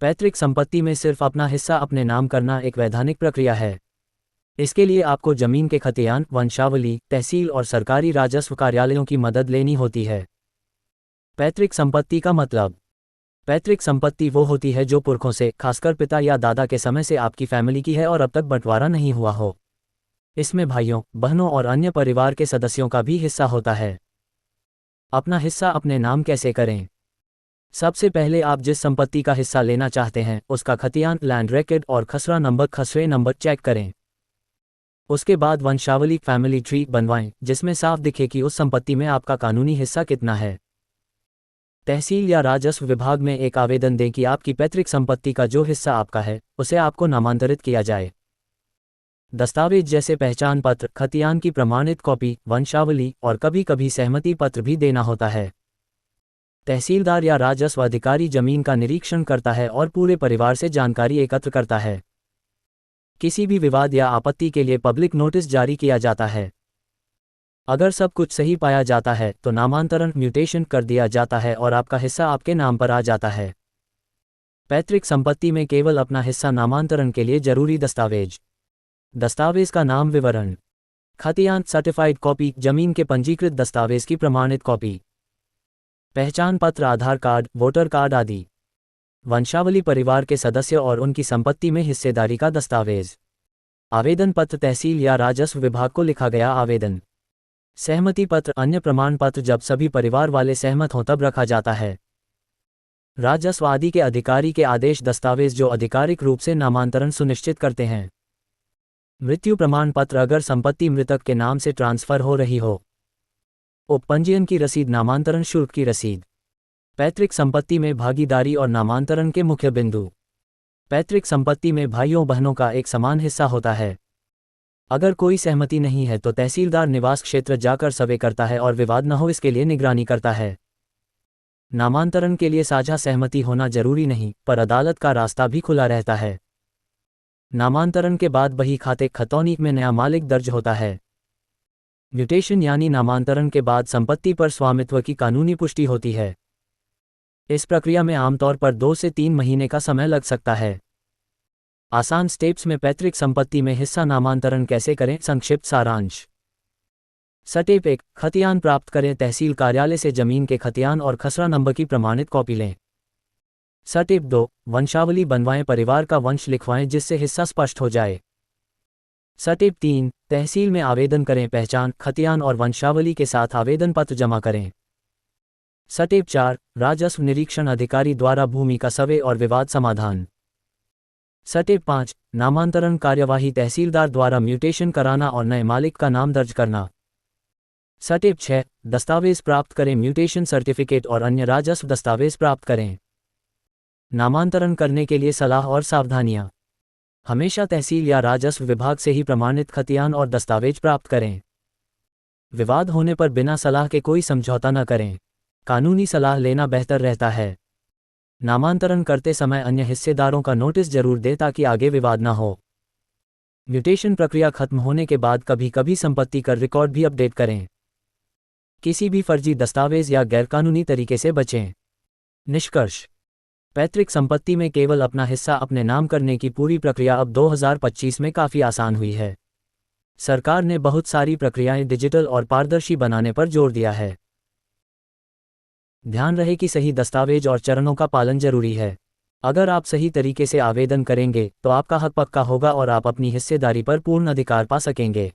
पैतृक संपत्ति में सिर्फ अपना हिस्सा अपने नाम करना एक वैधानिक प्रक्रिया है। इसके लिए आपको जमीन के खतियान, वंशावली, तहसील और सरकारी राजस्व कार्यालयों की मदद लेनी होती है। पैतृक संपत्ति का मतलब। पैतृक संपत्ति वो होती है जो पुरखों से, खासकर पिता या दादा के समय से आपकी फैमिली की है और अब तक बंटवारा नहीं हुआ हो। इसमें भाइयों, बहनों और अन्य परिवार के सदस्यों का भी हिस्सा होता है। अपना हिस्सा अपने नाम कैसे करें? सबसे पहले आप जिस संपत्ति का हिस्सा लेना चाहते हैं उसका खतियान, लैंड रिकॉर्ड और खसरा नंबर, खसरे नंबर चेक करें। उसके बाद वंशावली, फैमिली ट्री बनवाएं जिसमें साफ दिखे कि उस संपत्ति में आपका कानूनी हिस्सा कितना है। तहसील या राजस्व विभाग में एक आवेदन दें कि आपकी पैतृक संपत्ति का जो हिस्सा आपका है उसे आपको नामांतरित किया जाए। दस्तावेज जैसे पहचान पत्र, खतियान की प्रमाणित कॉपी, वंशावली और कभी कभी सहमति पत्र भी देना होता है। तहसीलदार या राजस्व अधिकारी जमीन का निरीक्षण करता है और पूरे परिवार से जानकारी एकत्र करता है। किसी भी विवाद या आपत्ति के लिए पब्लिक नोटिस जारी किया जाता है। अगर सब कुछ सही पाया जाता है तो नामांतरण, म्यूटेशन कर दिया जाता है और आपका हिस्सा आपके नाम पर आ जाता है। पैतृक संपत्ति में केवल अपना हिस्सा नामांतरण के लिए जरूरी दस्तावेज। दस्तावेज का नाम, विवरण, खतियान, सर्टिफाइड कॉपी, जमीन के पंजीकृत दस्तावेज की प्रमाणित कॉपी, पहचान पत्र, आधार कार्ड, वोटर कार्ड आदि, वंशावली, परिवार के सदस्य और उनकी संपत्ति में हिस्सेदारी का दस्तावेज, आवेदन पत्र, तहसील या राजस्व विभाग को लिखा गया आवेदन, सहमति पत्र, अन्य प्रमाण पत्र जब सभी परिवार वाले सहमत हों तब रखा जाता है, राजस्व आदि के अधिकारी के आदेश, दस्तावेज जो आधिकारिक रूप से नामांतरण सुनिश्चित करते हैं, मृत्यु प्रमाण पत्र अगर संपत्ति मृतक के नाम से ट्रांसफर हो रही हो, उपपंजीयन की रसीद, नामांतरण शुल्क की रसीद। पैतृक संपत्ति में भागीदारी और नामांतरण के मुख्य बिंदु। पैतृक संपत्ति में भाइयों बहनों का एक समान हिस्सा होता है। अगर कोई सहमति नहीं है तो तहसीलदार निवास क्षेत्र जाकर सर्वे करता है और विवाद न हो इसके लिए निगरानी करता है। नामांतरण के लिए साझा सहमति होना जरूरी नहीं, पर अदालत का रास्ता भी खुला रहता है। नामांतरण के बाद बही खाते, खतौनी में नया मालिक दर्ज होता है। म्यूटेशन यानी नामांतरण के बाद संपत्ति पर स्वामित्व की कानूनी पुष्टि होती है। इस प्रक्रिया में आमतौर पर 2 से 3 महीने का समय लग सकता है। आसान स्टेप्स में पैतृक संपत्ति में हिस्सा नामांतरण कैसे करें, संक्षिप्त सारांश। स्टेप 1, खतियान प्राप्त करें। तहसील कार्यालय से जमीन के खतियान और खसरा नंबर की प्रमाणित कॉपी लें। स्टेप 2, वंशावली बनवाएं, परिवार का वंश लिखवाएं जिससे हिस्सा स्पष्ट हो जाए। स्टेप 3, तहसील में आवेदन करें, पहचान, खतियान और वंशावली के साथ आवेदन पत्र जमा करें। स्टेप 4, राजस्व निरीक्षण अधिकारी द्वारा भूमि का सर्वे और विवाद समाधान। स्टेप 5, नामांतरण कार्यवाही, तहसीलदार द्वारा म्यूटेशन कराना और नए मालिक का नाम दर्ज करना। स्टेप 6, दस्तावेज प्राप्त करें, म्यूटेशन सर्टिफिकेट और अन्य राजस्व दस्तावेज प्राप्त करें। नामांतरण करने के लिए सलाह और सावधानियां। हमेशा तहसील या राजस्व विभाग से ही प्रमाणित खतियान और दस्तावेज प्राप्त करें। विवाद होने पर बिना सलाह के कोई समझौता न करें। कानूनी सलाह लेना बेहतर रहता है। नामांतरण करते समय अन्य हिस्सेदारों का नोटिस जरूर दें ताकि आगे विवाद न हो। म्यूटेशन प्रक्रिया खत्म होने के बाद कभी कभी संपत्ति कर रिकॉर्ड भी अपडेट करें। किसी भी फर्जी दस्तावेज या गैरकानूनी तरीके से बचें। निष्कर्ष, पैतृक संपत्ति में केवल अपना हिस्सा अपने नाम करने की पूरी प्रक्रिया अब 2025 में काफ़ी आसान हुई है। सरकार ने बहुत सारी प्रक्रियाएं डिजिटल और पारदर्शी बनाने पर जोर दिया है। ध्यान रहे कि सही दस्तावेज और चरणों का पालन जरूरी है। अगर आप सही तरीके से आवेदन करेंगे तो आपका हक पक्का होगा और आप अपनी हिस्सेदारी पर पूर्ण अधिकार पा सकेंगे।